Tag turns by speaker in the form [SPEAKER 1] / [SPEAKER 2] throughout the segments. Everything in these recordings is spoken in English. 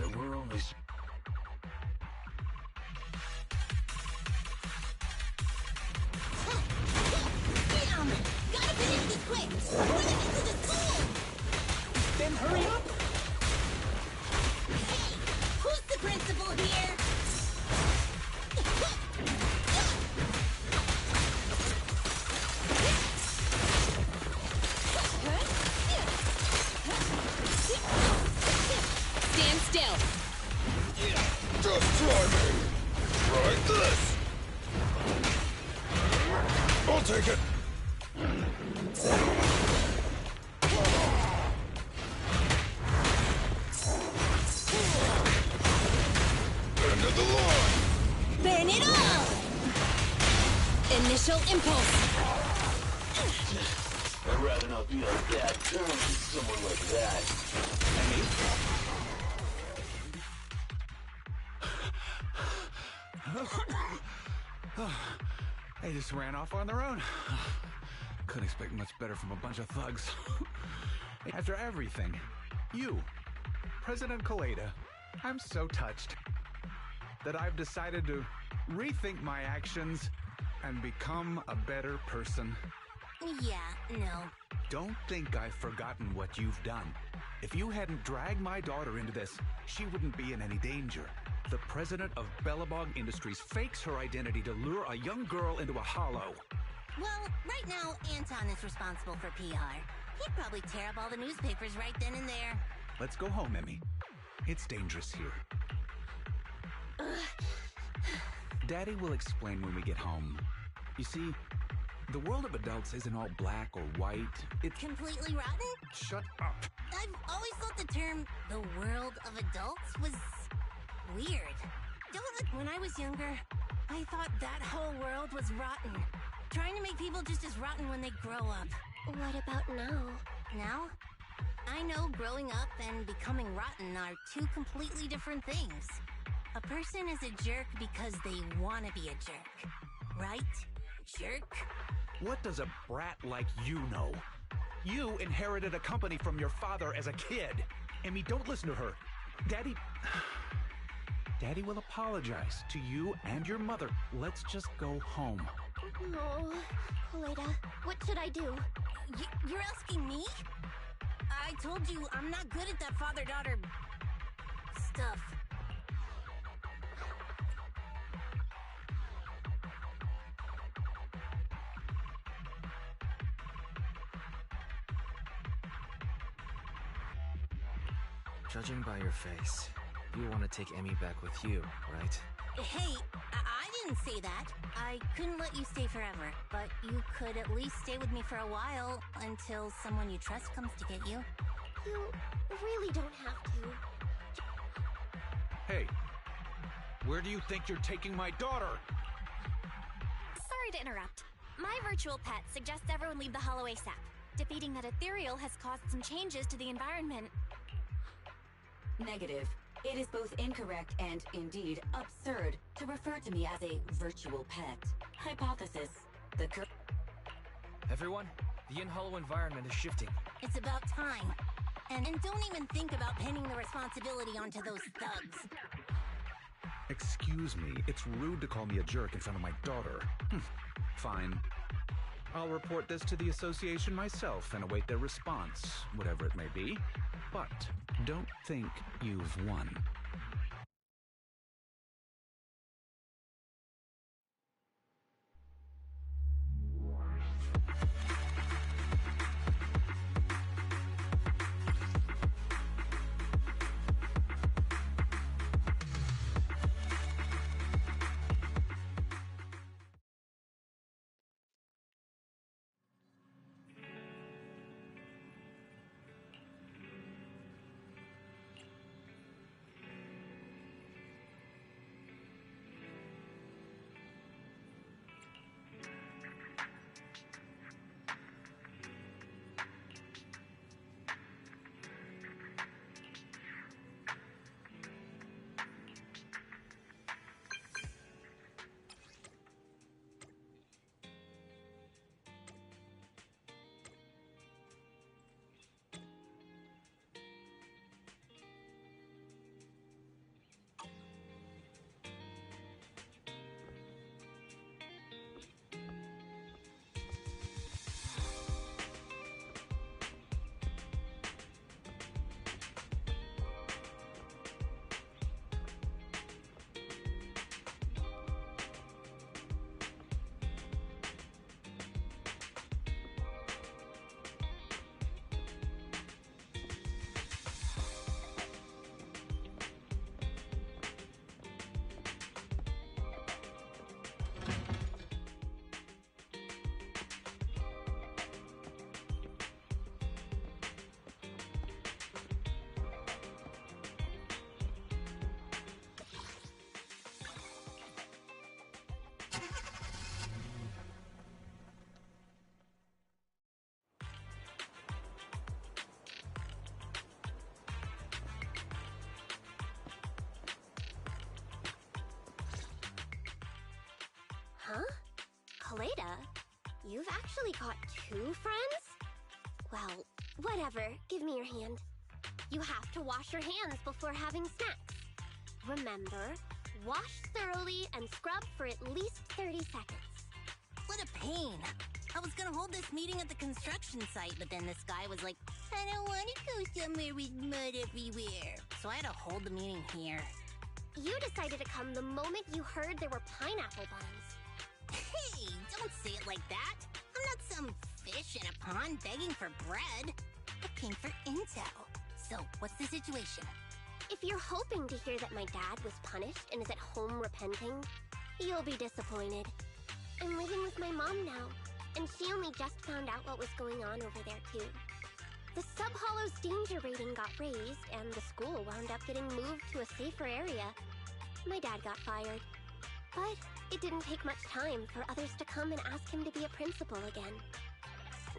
[SPEAKER 1] we're only...
[SPEAKER 2] Damn! Gotta finish this quick! We're running into the school!
[SPEAKER 3] Then hurry up!
[SPEAKER 2] Hey! Who's the principal here?
[SPEAKER 4] Stand still!
[SPEAKER 1] Just try me! Try this! I'll take it! End of the line!
[SPEAKER 2] Burn it all!
[SPEAKER 4] Initial impulse!
[SPEAKER 1] I'd rather not be on bad terms with someone like that.
[SPEAKER 3] They just ran off on their own. Couldn't expect much better from a bunch of thugs. After everything, you, President Kaleda, I'm so touched that I've decided to rethink my actions and become a better person.
[SPEAKER 2] Yeah, no.
[SPEAKER 3] Don't think I've forgotten what you've done. If you hadn't dragged my daughter into this, she wouldn't be in any danger. The president of Belobog Industries fakes her identity to lure a young girl into a hollow.
[SPEAKER 2] Well, right now, Anton is responsible for PR. He'd probably tear up all the newspapers right then and there.
[SPEAKER 3] Let's go home, Emmy. It's dangerous here. Daddy will explain when we get home. You see, the world of adults isn't all black or white. It's...
[SPEAKER 2] Completely rotten?
[SPEAKER 3] Shut up.
[SPEAKER 2] I've always thought the term, the world of adults, was weird. When I was younger, I thought that whole world was rotten. Trying to make people just as rotten when they grow up.
[SPEAKER 5] What about now?
[SPEAKER 2] Now? I know growing up and becoming rotten are two completely different things. A person is a jerk because they want to be a jerk. Right? Jerk?
[SPEAKER 3] What does a brat like you know? You inherited a company from your father as a kid. Emmy, don't listen to her. Daddy will apologize to you and your mother. Let's just go home.
[SPEAKER 5] No. Kaleda, what should I do?
[SPEAKER 2] You're asking me? I told you I'm not good at that father-daughter stuff.
[SPEAKER 6] Judging by your face, you want to take Emmy back with you, right?
[SPEAKER 2] Hey, I didn't say that. I couldn't let you stay forever, but you could at least stay with me for a while until someone you trust comes to get you.
[SPEAKER 5] You really don't have to.
[SPEAKER 3] Hey, where do you think you're taking my daughter?
[SPEAKER 7] Sorry to interrupt. My virtual pet suggests everyone leave the Hollow ASAP. Defeating that ethereal has caused some changes to the environment.
[SPEAKER 8] Negative. It is both incorrect and, indeed, absurd to refer to me as a virtual pet. Hypothesis.
[SPEAKER 6] Everyone, the in-hollow environment is shifting.
[SPEAKER 2] It's about time. And don't even think about pinning the responsibility onto those thugs.
[SPEAKER 3] Excuse me, it's rude to call me a jerk in front of my daughter. Fine. I'll report this to the association myself and await their response, whatever it may be. But don't think you've won.
[SPEAKER 5] You've actually got 2 friends? Well, whatever. Give me your hand. You have to wash your hands before having snacks. Remember, wash thoroughly and scrub for at least 30 seconds.
[SPEAKER 2] What a pain. I was gonna hold this meeting at the construction site, but then this guy was like, I don't want to go somewhere with mud everywhere. So I had to hold the meeting here.
[SPEAKER 5] You decided to come the moment you heard there were pineapple buns.
[SPEAKER 2] Hey, don't say it like that. I'm not some fish in a pond begging for bread. I came for intel. So, what's the situation?
[SPEAKER 5] If you're hoping to hear that my dad was punished and is at home repenting, you'll be disappointed. I'm living with my mom now, and she only just found out what was going on over there too. The Sub-Hollow's danger rating got raised, and the school wound up getting moved to a safer area. My dad got fired. But it didn't take much time for others to come and ask him to be a principal again.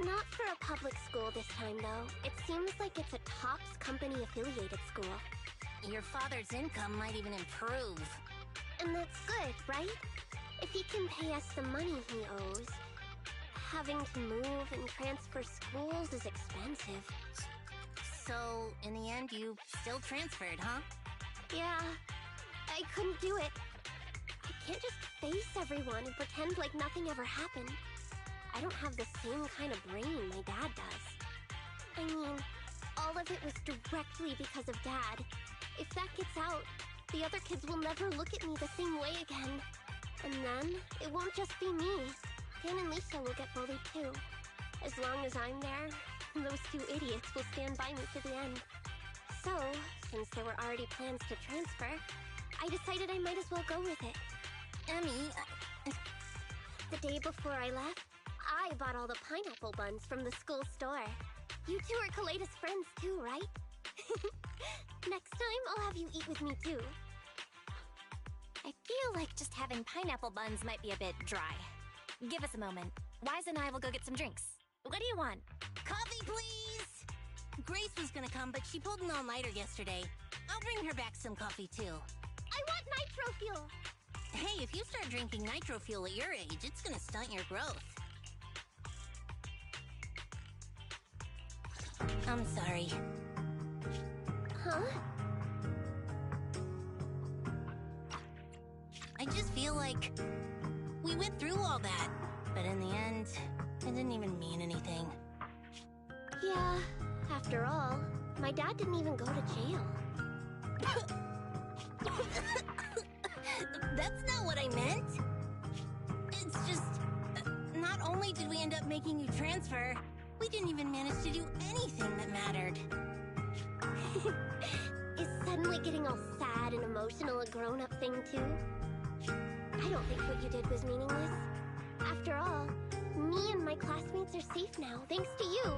[SPEAKER 5] Not for a public school this time, though. It seems like it's a TOPS company-affiliated school.
[SPEAKER 2] Your father's income might even improve.
[SPEAKER 5] And that's good, right? If he can pay us the money he owes, having to move and transfer schools is expensive.
[SPEAKER 2] So, in the end, you still transferred, huh?
[SPEAKER 5] Yeah, I couldn't do it. I can't just face everyone and pretend like nothing ever happened. I don't have the same kind of brain my dad does. I mean, all of it was directly because of Dad. If that gets out, the other kids will never look at me the same way again. And then, it won't just be me. Dan and Lisa will get bullied too. As long as I'm there, those 2 idiots will stand by me to the end. So, since there were already plans to transfer, I decided I might as well go with it.
[SPEAKER 2] Emmy,
[SPEAKER 5] The day before I left, I bought all the pineapple buns from the school store. You 2 are Kaleda's friends too, right? Next time, I'll have you eat with me too.
[SPEAKER 7] I feel like just having pineapple buns might be a bit dry. Give us a moment. Wise and I will go get some drinks. What do you want?
[SPEAKER 2] coffee, please! Grace was gonna come, but she pulled an all-nighter yesterday. I'll bring her back some coffee, too.
[SPEAKER 5] I want nitro fuel!
[SPEAKER 2] Hey, if you start drinking nitro fuel at your age, it's gonna stunt your growth. I'm sorry.
[SPEAKER 5] Huh?
[SPEAKER 2] I just feel like we went through all that, but in the end, it didn't even mean anything.
[SPEAKER 5] Yeah, after all, my dad didn't even go to jail.
[SPEAKER 2] That's not what I meant. It's just, not only did we end up making you transfer, we didn't even manage to do anything that mattered.
[SPEAKER 5] Is suddenly getting all sad and emotional a grown-up thing too? I don't think what you did was meaningless. After all, me and my classmates are safe now, thanks to you.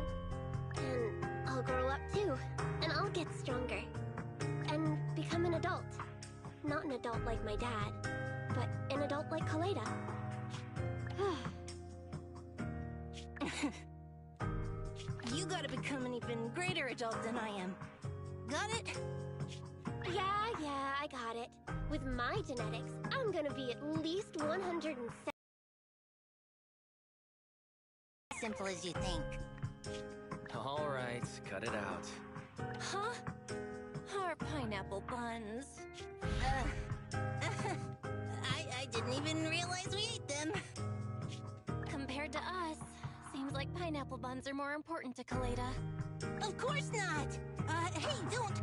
[SPEAKER 5] And I'll grow up too, and I'll get stronger. And become an adult. Not an adult like my dad, but an adult like Kaleda.
[SPEAKER 2] You gotta become an even greater adult than I am. Got it?
[SPEAKER 5] Yeah, I got it. With my genetics, I'm gonna be at least 107.
[SPEAKER 2] Simple as you think.
[SPEAKER 6] All right, cut it out.
[SPEAKER 7] Huh? Our pineapple buns.
[SPEAKER 2] I didn't even realize we ate them.
[SPEAKER 7] Compared to us, seems like pineapple buns are more important to Kaleda.
[SPEAKER 2] Of course not! Hey, don't!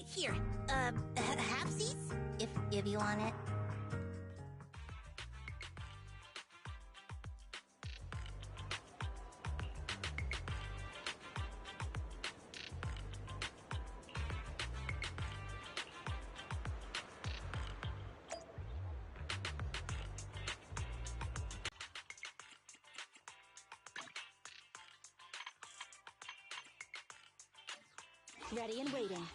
[SPEAKER 2] Here, halfsies? If you want it.
[SPEAKER 8] Ready and waiting.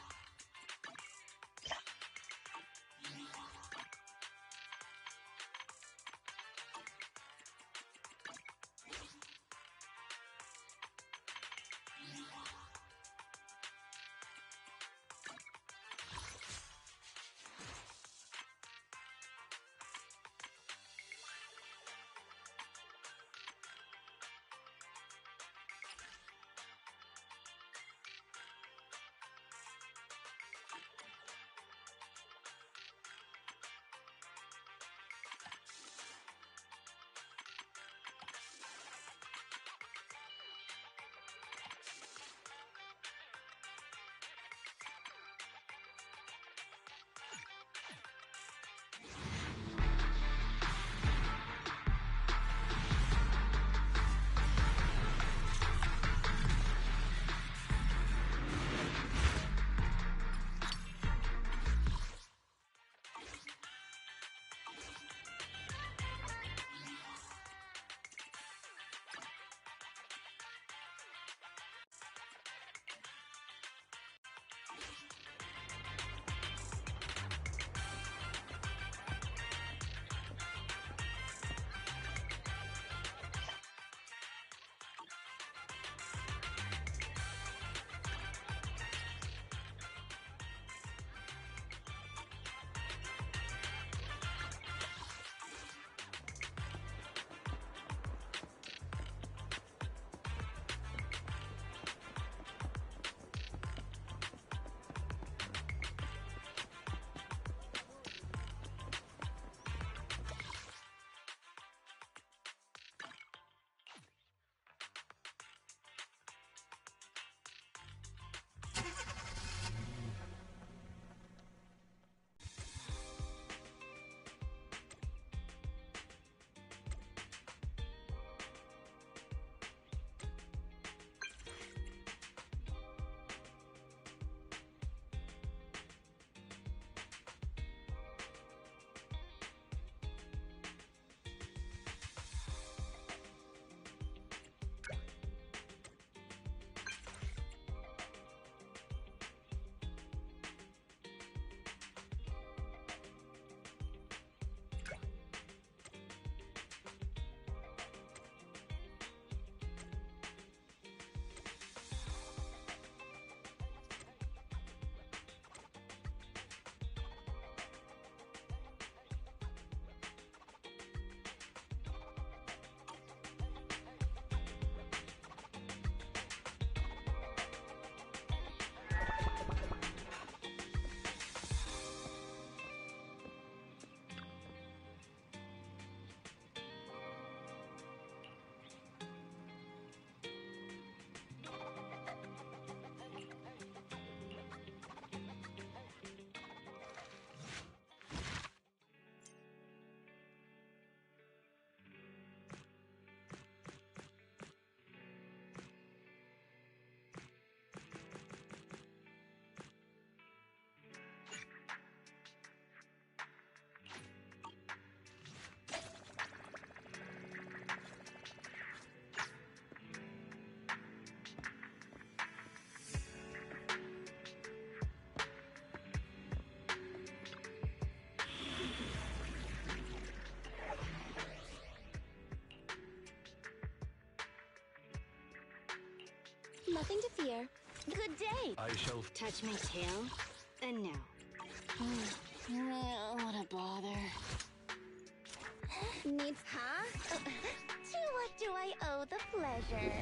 [SPEAKER 5] Nothing to fear.
[SPEAKER 2] Good day.
[SPEAKER 3] I shall...
[SPEAKER 2] Touch my tail, and now. What a bother.
[SPEAKER 5] Needs...
[SPEAKER 2] Huh?
[SPEAKER 5] To what do I owe the pleasure?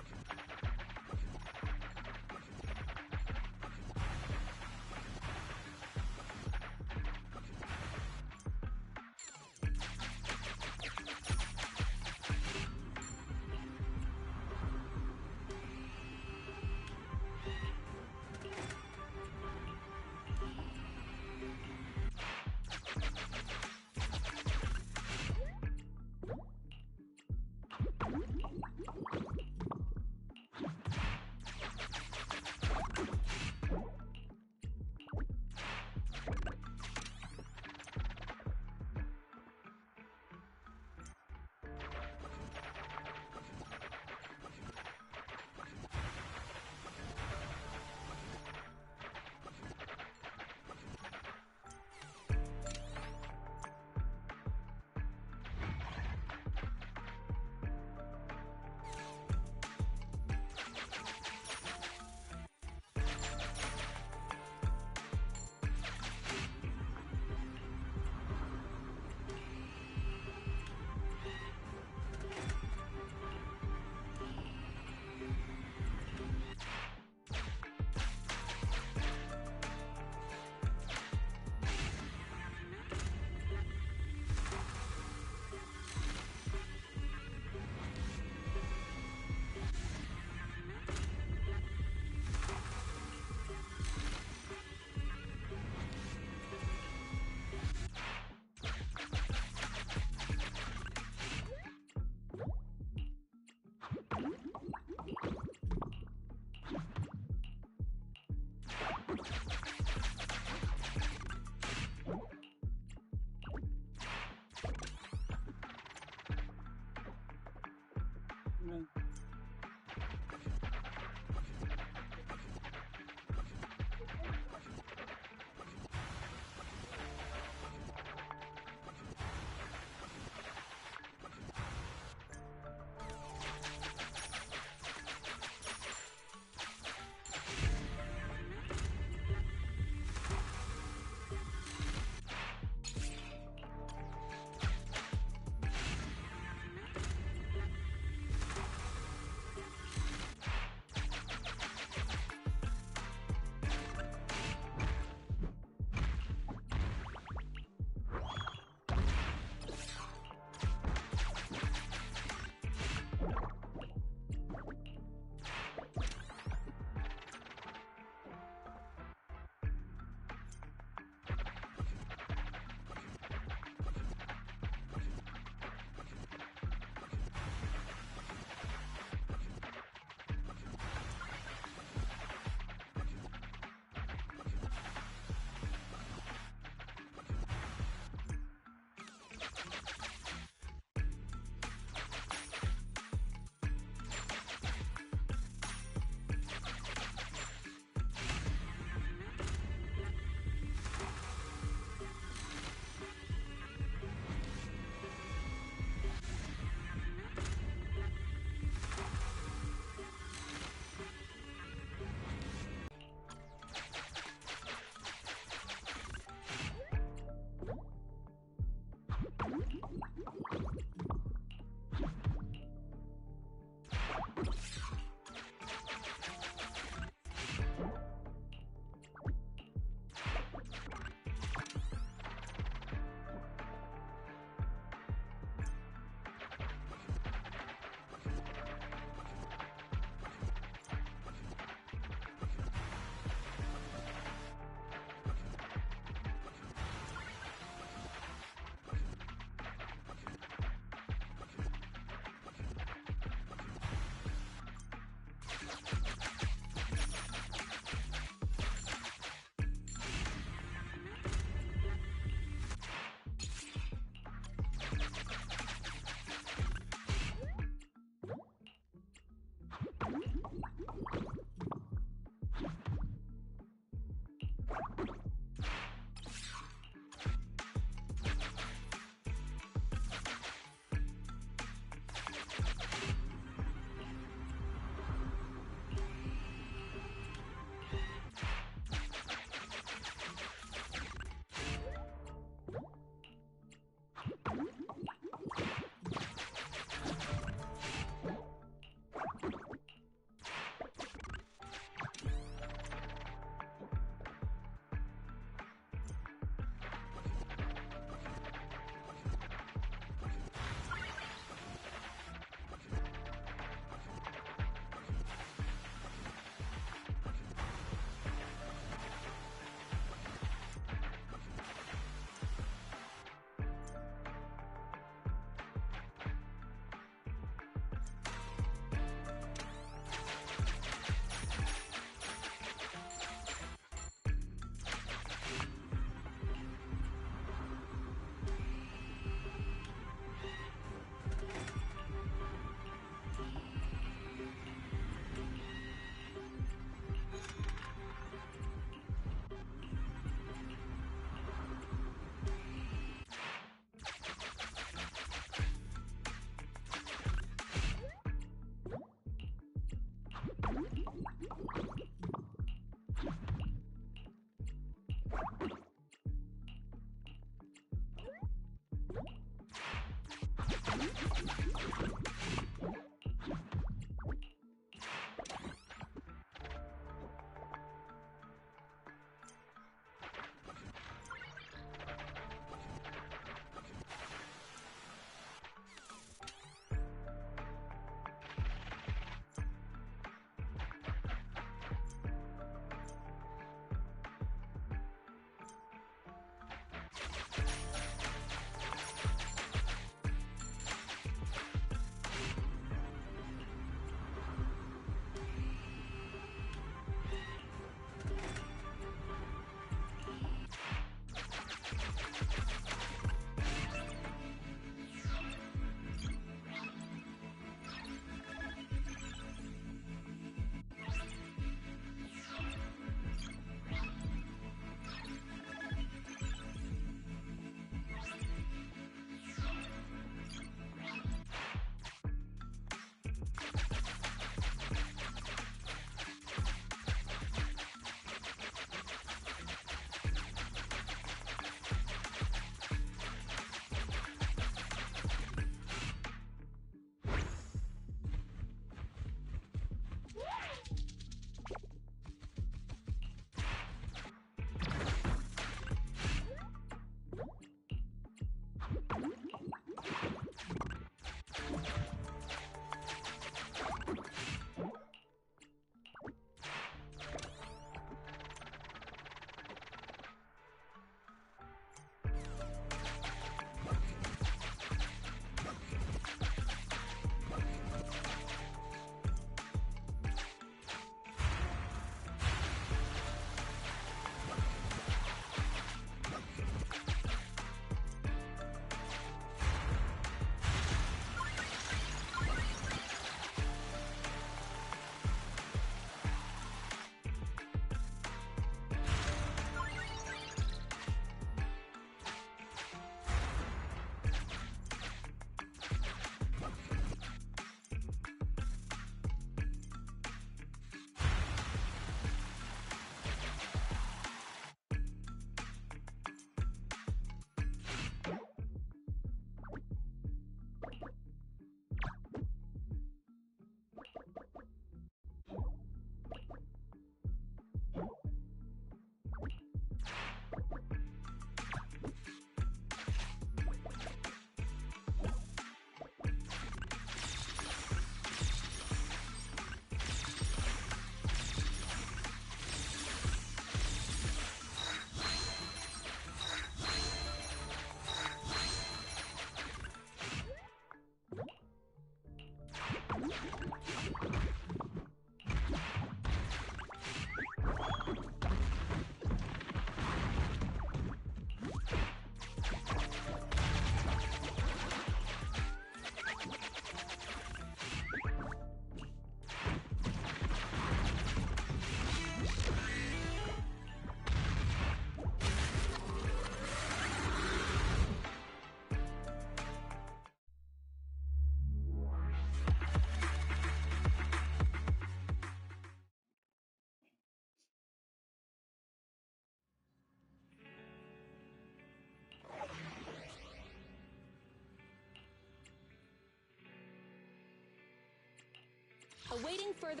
[SPEAKER 4] Awaiting further.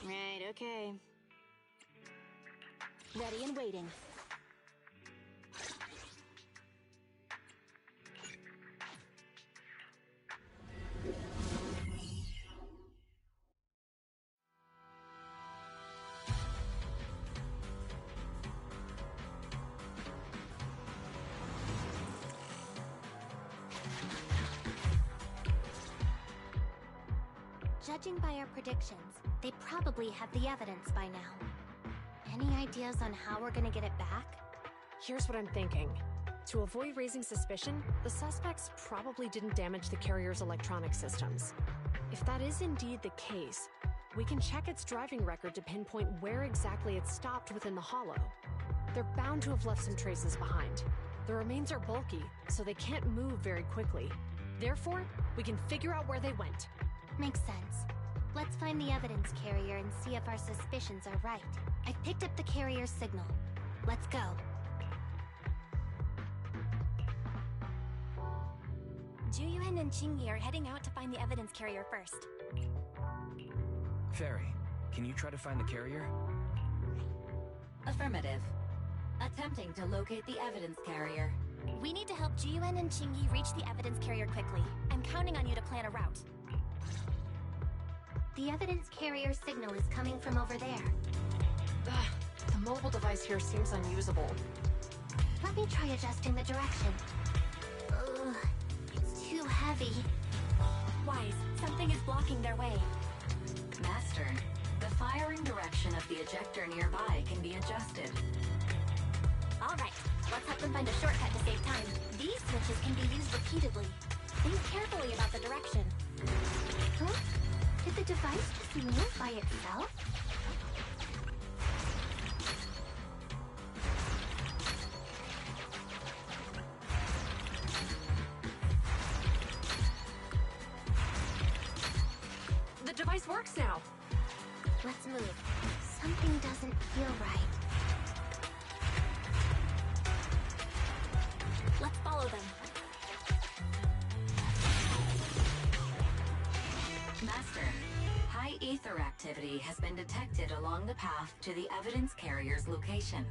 [SPEAKER 7] Right, okay.
[SPEAKER 4] Ready and waiting.
[SPEAKER 5] Judging by our predictions, they probably have the evidence by now. Any ideas on how we're gonna get it back?
[SPEAKER 9] Here's what I'm thinking. To avoid raising suspicion, the suspects probably didn't damage the carrier's electronic systems. If that is indeed the case, we can check its driving record to pinpoint where exactly it stopped within the hollow. They're bound to have left some traces behind. The remains are bulky, so they can't move very quickly. Therefore, we can figure out where they went.
[SPEAKER 5] Makes sense. Let's find the evidence carrier and see if our suspicions are right. I've picked up the carrier's signal. Let's go.
[SPEAKER 7] Juyuan and Qingyi are heading out to find the evidence carrier first.
[SPEAKER 6] Fairy, can you try to find the carrier?
[SPEAKER 8] Affirmative. Attempting to locate the evidence carrier.
[SPEAKER 7] We need to help Juyuan and Qingyi reach the evidence carrier quickly. I'm counting on you to plan a route.
[SPEAKER 5] The evidence carrier signal is coming from over there.
[SPEAKER 9] Ugh, the mobile device here seems unusable.
[SPEAKER 5] Let me try adjusting the direction. Ugh, it's too heavy.
[SPEAKER 7] Wise, something is blocking their way.
[SPEAKER 8] Master, the firing direction of the ejector nearby can be adjusted.
[SPEAKER 7] Alright, let's help them find a shortcut to save time. These switches can be used repeatedly. Think carefully about the direction.
[SPEAKER 5] Huh? Did the device just move by itself?
[SPEAKER 9] The device works now.
[SPEAKER 5] Let's move. Something doesn't feel right.
[SPEAKER 7] Let's follow them.
[SPEAKER 8] Master, high ether activity has been detected along the path to the evidence carrier's location.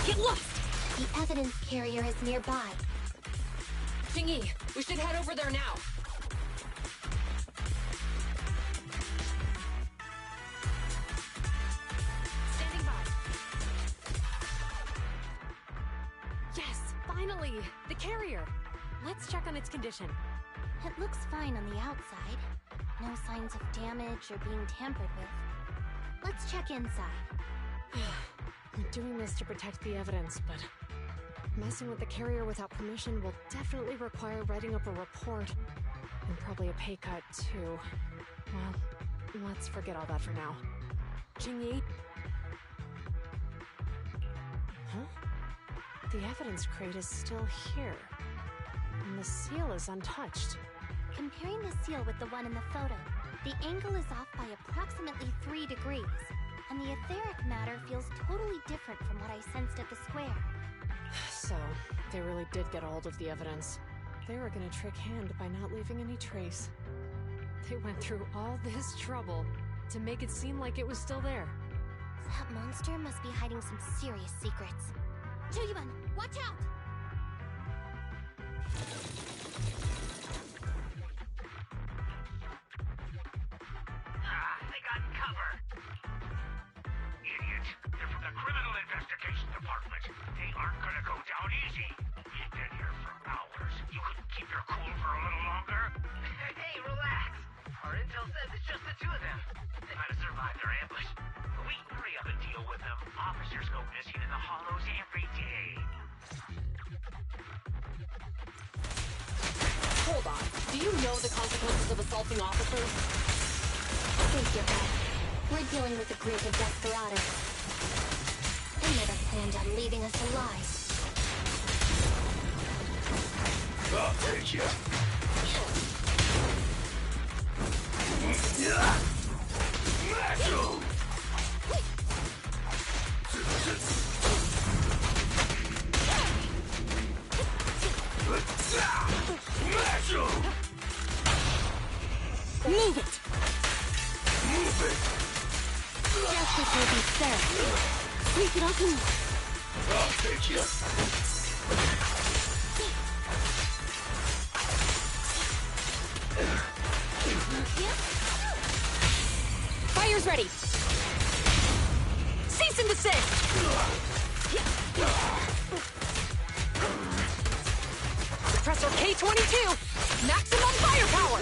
[SPEAKER 9] Get lost!
[SPEAKER 5] The evidence carrier is nearby.
[SPEAKER 9] Qingyi, we should head over there now. Standing by. Yes, finally! The carrier! Let's check on its condition.
[SPEAKER 5] It looks fine on the outside. No signs of damage or being tampered with. Let's check inside.
[SPEAKER 9] I'm doing this to protect the evidence, but messing with the carrier without permission will definitely require writing up a report. And probably a pay cut, too. Well, let's forget all that for now. Qingyi? Huh? The evidence crate is still here. And the seal is untouched.
[SPEAKER 5] Comparing the seal with the one in the photo, the angle is off by approximately 3 degrees. And the etheric matter feels totally different from what I sensed at the square.
[SPEAKER 9] So, they really did get a hold of the evidence. They were gonna trick Hand by not leaving any trace. They went through all this trouble to make it seem like it was still there.
[SPEAKER 5] That monster must be hiding some serious secrets. Juyuan, watch out!
[SPEAKER 10] They got cover. Idiot. They're from the Criminal Investigation Department. They aren't gonna go down easy. We've been here for hours. You couldn't keep your cool for a little longer? Hey, relax. Our intel says it's just the two of them. They might have survived their ambush. We can hurry up and deal with them. Officers go missing in the hollows every day.
[SPEAKER 9] Hold on. Do you know the consequences of assaulting officers?
[SPEAKER 5] Think you're right. We're dealing with a group of desperados. They never planned on leaving us alive.
[SPEAKER 1] I'll take you. Metal! Metal!
[SPEAKER 5] Move it!
[SPEAKER 1] Move it!
[SPEAKER 5] Justice will be served. Sweep it up.
[SPEAKER 1] I'll take you.
[SPEAKER 9] Fire's ready. Cease and desist. Suppressor K-22. Maximum firepower.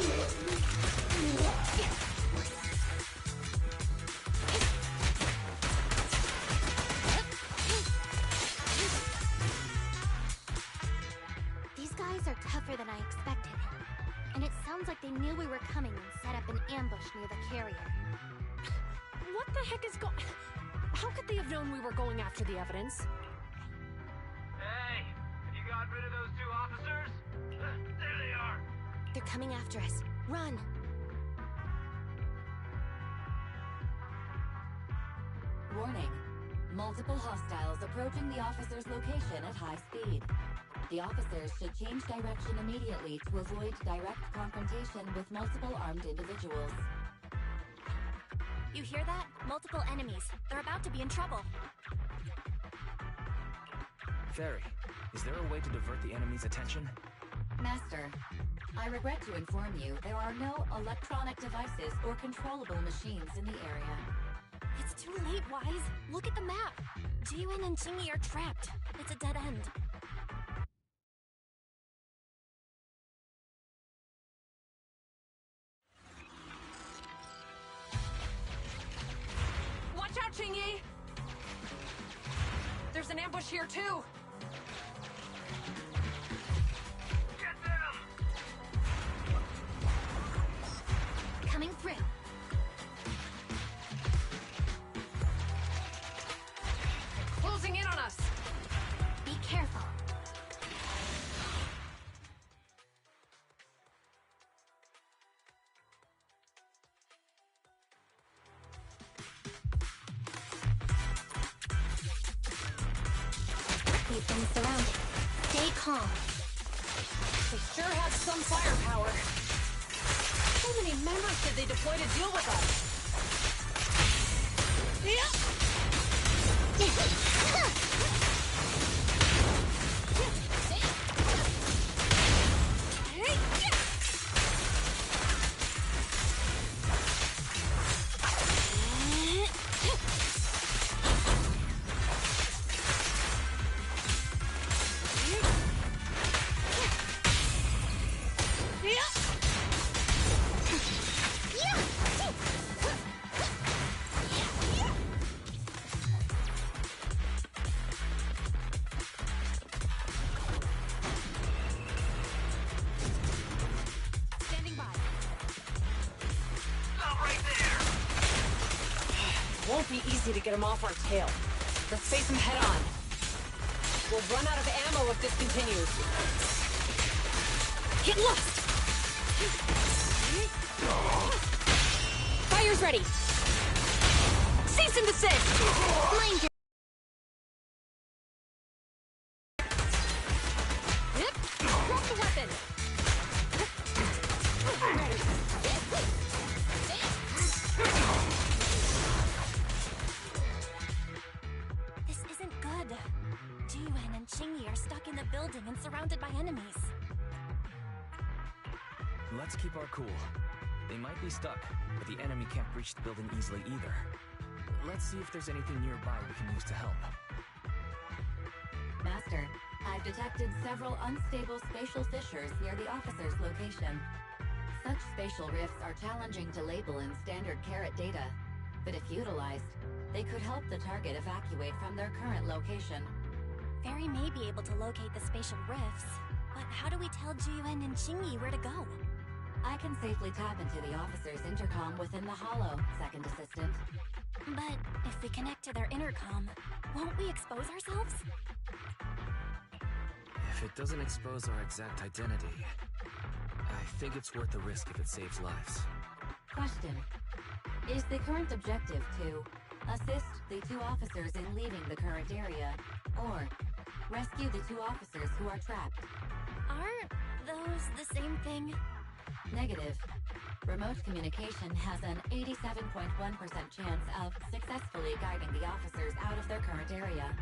[SPEAKER 5] These guys are tougher than I expected. And it sounds like they knew we were coming and set up an ambush near the carrier.
[SPEAKER 9] What the heck is going... How could they have known we were going after the evidence?
[SPEAKER 10] Hey, you got rid of those two officers? There they are.
[SPEAKER 2] They're coming after us. Run!
[SPEAKER 8] Warning. Multiple hostiles approaching the officer's location at high speed. The officers should change direction immediately to avoid direct confrontation with multiple armed individuals.
[SPEAKER 7] You hear that? Multiple enemies. They're about to be in trouble.
[SPEAKER 6] Fairy, is there a way to divert the enemy's attention?
[SPEAKER 8] Master, I regret to inform you there are no electronic devices or controllable machines in the area.
[SPEAKER 7] It's too late, Wise. Look at the map. Jiyuan and Chingy are trapped. It's a dead end.
[SPEAKER 9] Watch out, Chingy! There's an ambush here, too!
[SPEAKER 10] Get them!
[SPEAKER 2] Coming through.
[SPEAKER 9] Closing in on us!
[SPEAKER 2] Be careful. We've been surrounded. Stay calm.
[SPEAKER 9] They sure have some firepower. How many members did they deploy to deal with us? Won't be easy to get him off our tail. Let's face him head on. We'll run out of ammo if this continues. Get lost! Fire's ready! Cease and desist!
[SPEAKER 2] Mind your...
[SPEAKER 9] Yep. Drop the weapon!
[SPEAKER 7] This isn't good. Jiyuan and Chingy are stuck in the building and surrounded by enemies.
[SPEAKER 6] Let's keep our cool. They might be stuck, but the enemy can't breach the building easily either. Let's see if there's anything nearby we can use to help.
[SPEAKER 8] Master, I've detected several unstable spatial fissures near the officer's location. Such spatial rifts are challenging to label in standard carat data, but if utilized, they could help the target evacuate from their current location.
[SPEAKER 7] Fairy may be able to locate the spatial rifts, but how do we tell Jiyuan and Chingy where to go?
[SPEAKER 8] I can safely tap into the officer's intercom within the Hollow, Second Assistant.
[SPEAKER 7] But if we connect to their intercom, won't we expose ourselves?
[SPEAKER 6] If it doesn't expose our exact identity, I think it's worth the risk if it saves lives.
[SPEAKER 8] Question. Is the current objective to assist the two officers in leaving the current area, or rescue the two officers who are trapped?
[SPEAKER 7] Aren't those the same thing?
[SPEAKER 8] Negative. Remote communication has an 87.1% chance of successfully guiding the officers out of their current area.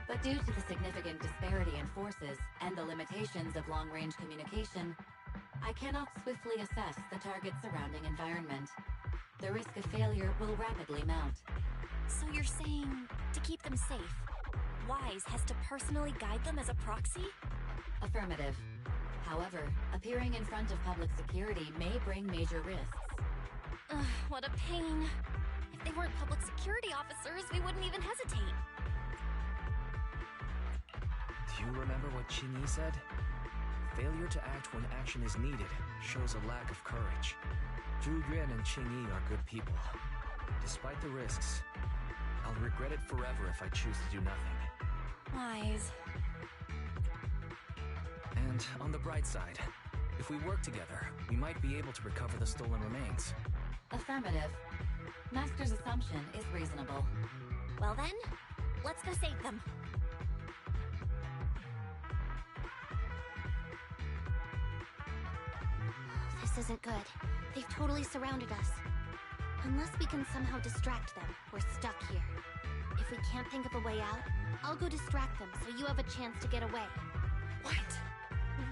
[SPEAKER 8] But due to the significant disparity in forces and the limitations of long-range communication, I cannot swiftly assess the target's surrounding environment. The risk of failure will rapidly mount.
[SPEAKER 7] So you're saying to keep them safe, Wise has to personally guide them as a proxy?
[SPEAKER 8] Affirmative. However, appearing in front of public security may bring major risks.
[SPEAKER 7] Ugh, what a pain. If they weren't public security officers, we wouldn't even hesitate.
[SPEAKER 6] Do you remember what Qingyi said? Failure to act when action is needed shows a lack of courage. Zhu Yuan and Qingyi are good people. Despite the risks, I'll regret it forever if I choose to do nothing.
[SPEAKER 7] Wise.
[SPEAKER 6] And on the bright side, if we work together, we might be able to recover the stolen remains.
[SPEAKER 8] Affirmative. Master's assumption is reasonable.
[SPEAKER 7] Well then, let's go save them.
[SPEAKER 5] This isn't good. They've totally surrounded us. Unless we can somehow distract them, we're stuck here. If we can't think of a way out, I'll go distract them so you have a chance to get away.
[SPEAKER 9] What?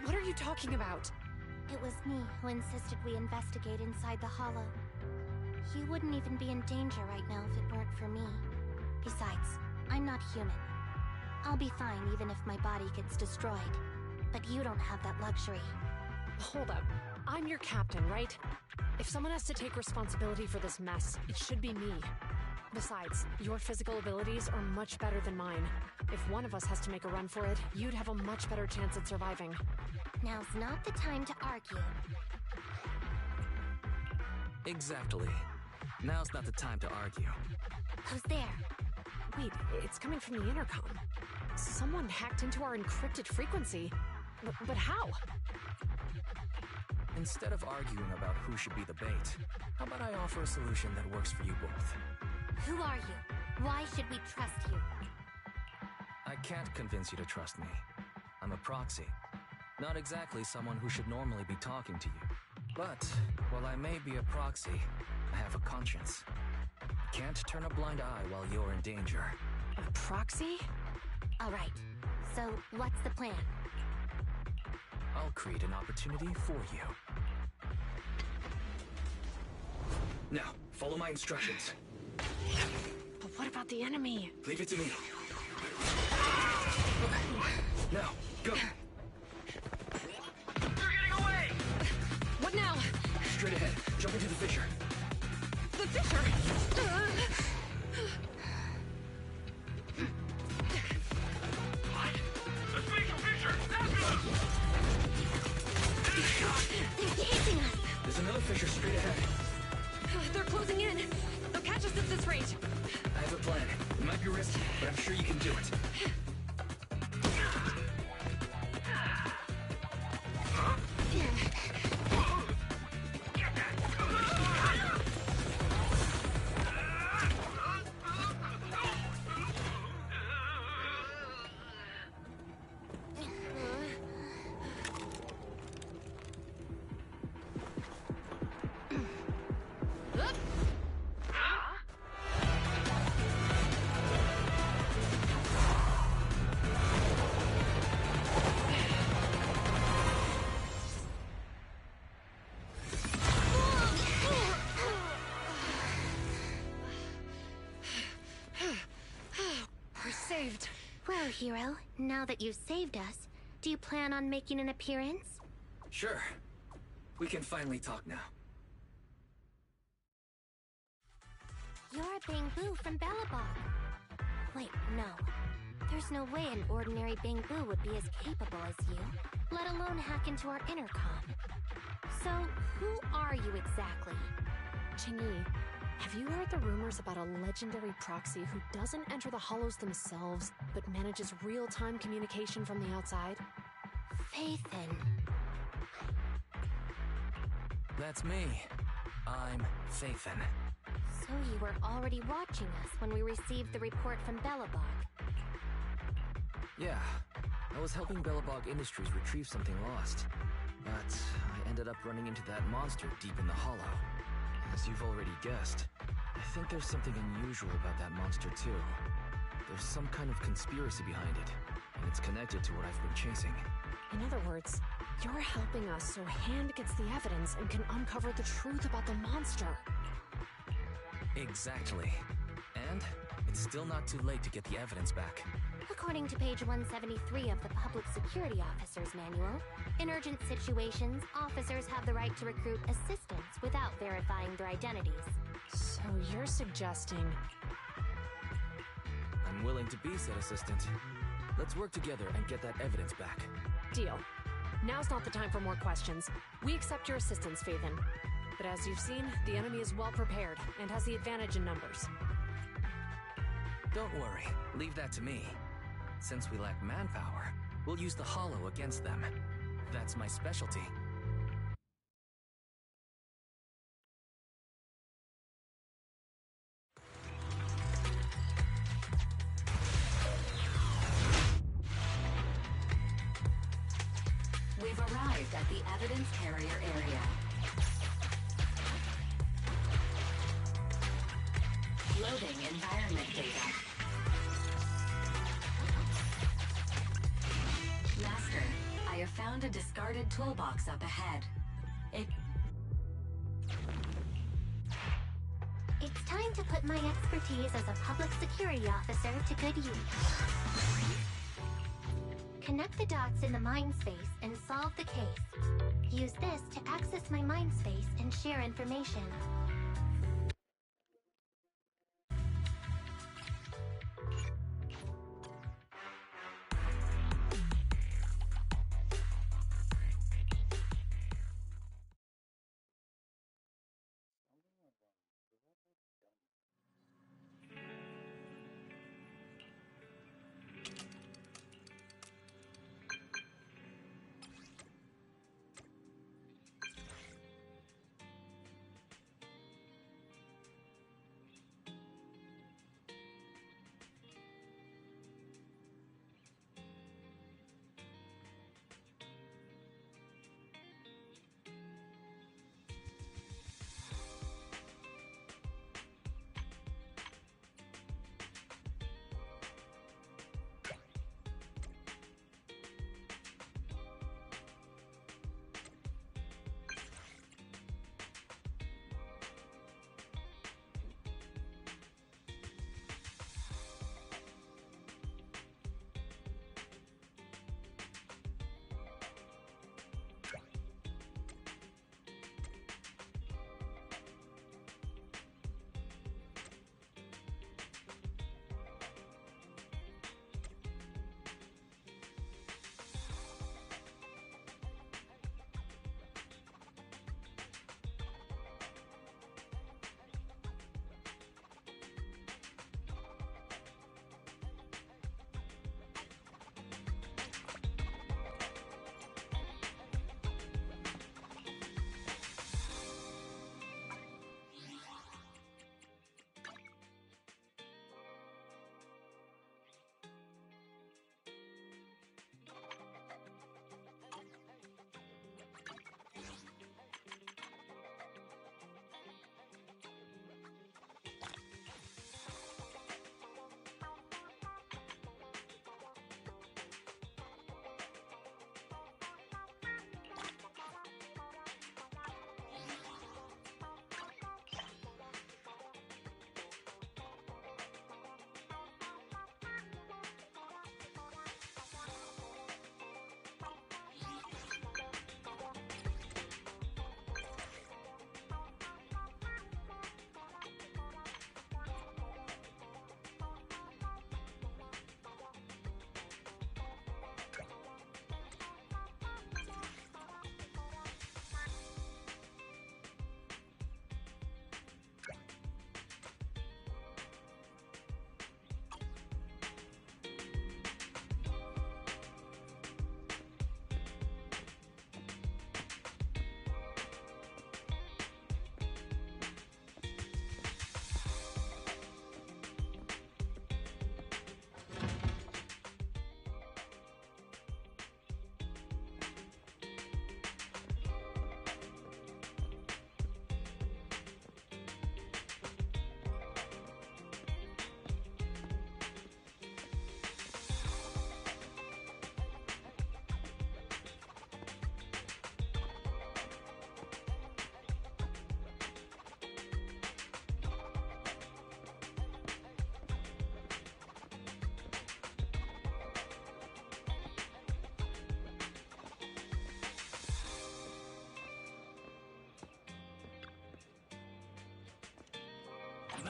[SPEAKER 9] What are you talking about?
[SPEAKER 5] It was me who insisted we investigate inside the Hollow. You wouldn't even be in danger right now if it weren't for me. Besides, I'm not human. I'll be fine even if my body gets destroyed. But you don't have that luxury.
[SPEAKER 9] Hold up. I'm your captain, right? If someone has to take responsibility for this mess, it should be me. Besides, your physical abilities are much better than mine. If one of us has to make a run for it, you'd have a much better chance at surviving.
[SPEAKER 5] Now's not the time to argue.
[SPEAKER 6] Exactly. Now's not the time to argue.
[SPEAKER 5] Who's there?
[SPEAKER 9] Wait, it's coming from the intercom. Someone hacked into our encrypted frequency. But how?
[SPEAKER 6] Instead of arguing about who should be the bait, how about I offer a solution that works for you both?
[SPEAKER 5] Who are you? Why should we trust you?
[SPEAKER 6] I can't convince you to trust me. I'm a proxy. Not exactly someone who should normally be talking to you. But, while I may be a proxy, I have a conscience. I can't turn a blind eye while you're in danger.
[SPEAKER 9] A proxy?
[SPEAKER 5] Alright, so what's the plan?
[SPEAKER 6] I'll create an opportunity for you. Now, follow my instructions.
[SPEAKER 9] But what about the enemy?
[SPEAKER 6] Leave it to me. Now, go!
[SPEAKER 10] They're getting away!
[SPEAKER 9] What now?
[SPEAKER 6] Straight ahead. Jump into the fissure.
[SPEAKER 9] The fissure!
[SPEAKER 10] What? The spatial fissure!
[SPEAKER 5] They're chasing us!
[SPEAKER 6] There's another fissure straight ahead.
[SPEAKER 9] They're closing in. They'll catch us at this rate.
[SPEAKER 6] I have a plan. It might be risky, but I'm sure you can do it.
[SPEAKER 5] Well, hero, now that you've saved us, do you plan on making an appearance?
[SPEAKER 6] Sure. We can finally talk now.
[SPEAKER 5] You're Beidou from Belobog. Wait, no. There's no way an ordinary Beidou would be as capable as you, let alone hack into our intercom. So, who are you exactly?
[SPEAKER 9] Qingyi, have you heard the rumors about a legendary proxy who doesn't enter the hollows themselves, but manages real-time communication from the outside?
[SPEAKER 5] Faithin.
[SPEAKER 6] That's me. I'm Faithin.
[SPEAKER 5] So you were already watching us when we received the report from Belobog.
[SPEAKER 6] Yeah. I was helping Belobog Industries retrieve something lost. But I ended up running into that monster deep in the hollow. As you've already guessed, I think there's something unusual about that monster too. There's some kind of conspiracy behind it, and it's connected to what I've been chasing.
[SPEAKER 9] In other words, you're helping us so Hand gets the evidence and can uncover the truth about the monster.
[SPEAKER 6] Exactly. And it's still not too late to get the evidence back.
[SPEAKER 2] According to page 173 of the Public Security Officer's Manual, in urgent situations, officers have the right to recruit assistants without verifying their identities.
[SPEAKER 9] So you're suggesting...
[SPEAKER 6] I'm willing to be said assistant. Let's work together and get that evidence back.
[SPEAKER 9] Deal. Now's not the time for more questions. We accept your assistance, Phaethon. But as you've seen, the enemy is well prepared and has the advantage in numbers.
[SPEAKER 6] Don't worry, leave that to me. Since we lack manpower, we'll use the Hollow against them. That's my specialty.
[SPEAKER 8] We've arrived at the evidence carrier area. Loading environment data. Master, I have found a discarded toolbox up ahead.
[SPEAKER 2] It's time to put my expertise as a public security officer to good use. Connect the dots in the mind space and solve the case. Use this to access my mind space and share information.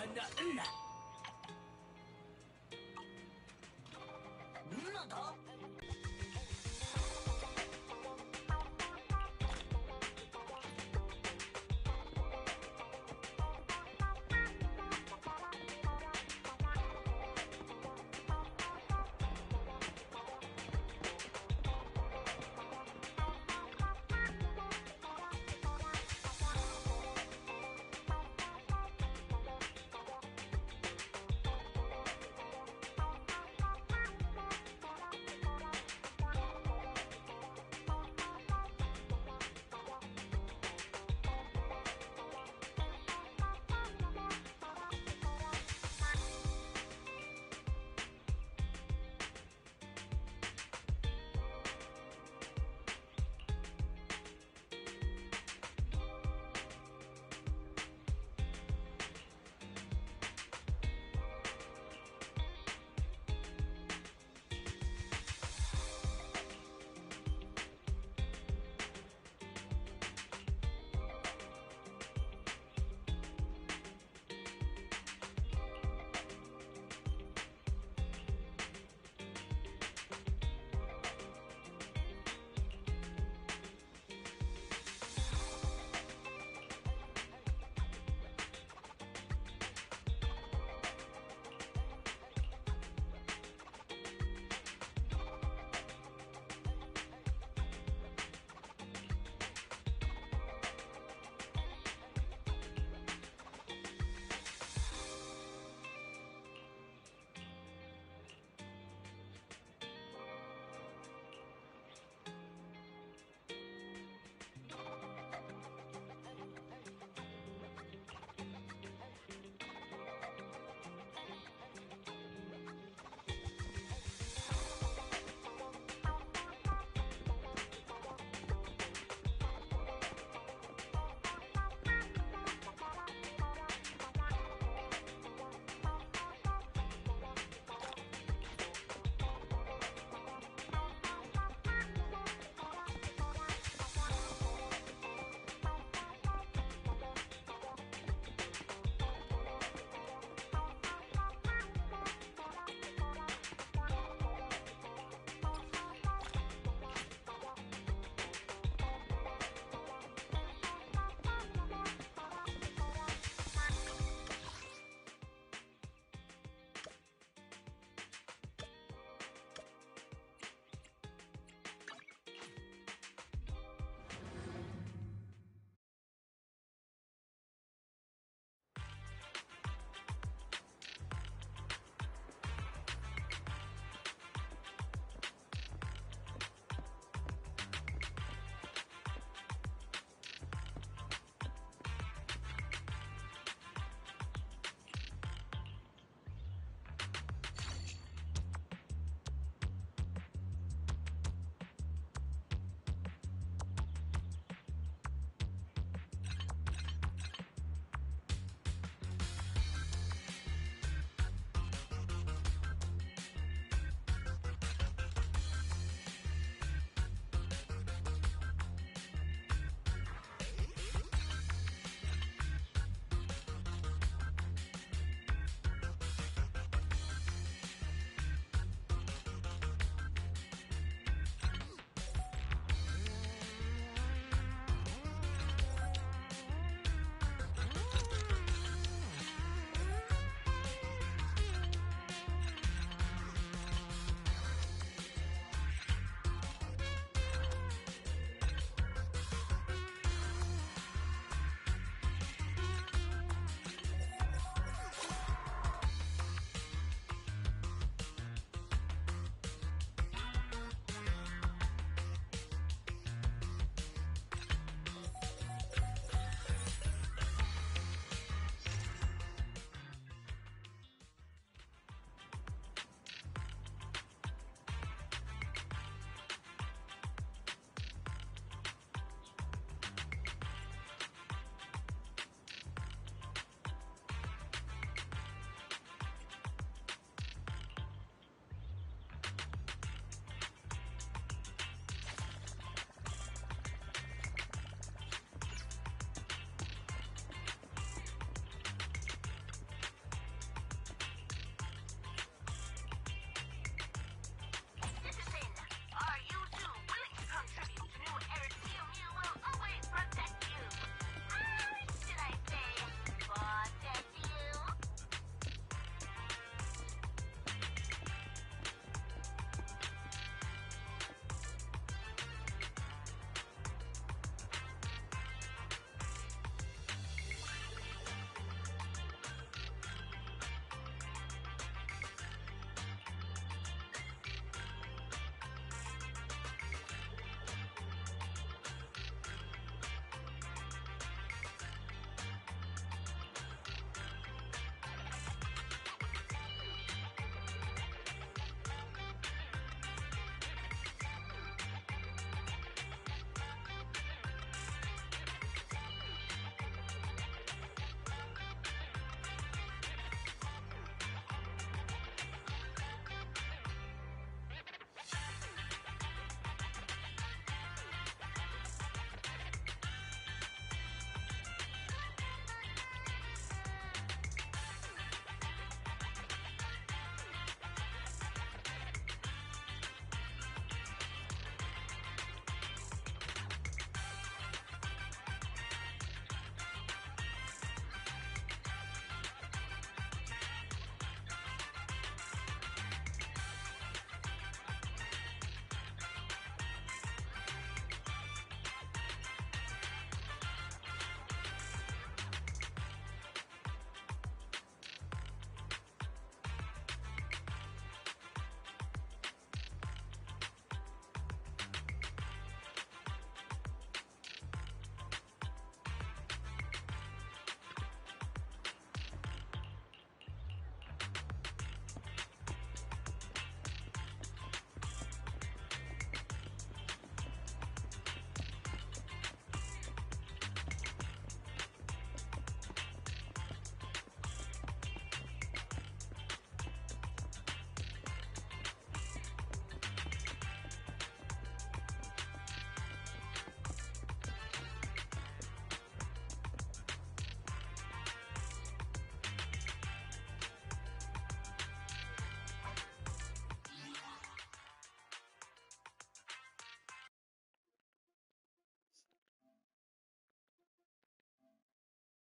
[SPEAKER 10] なんだ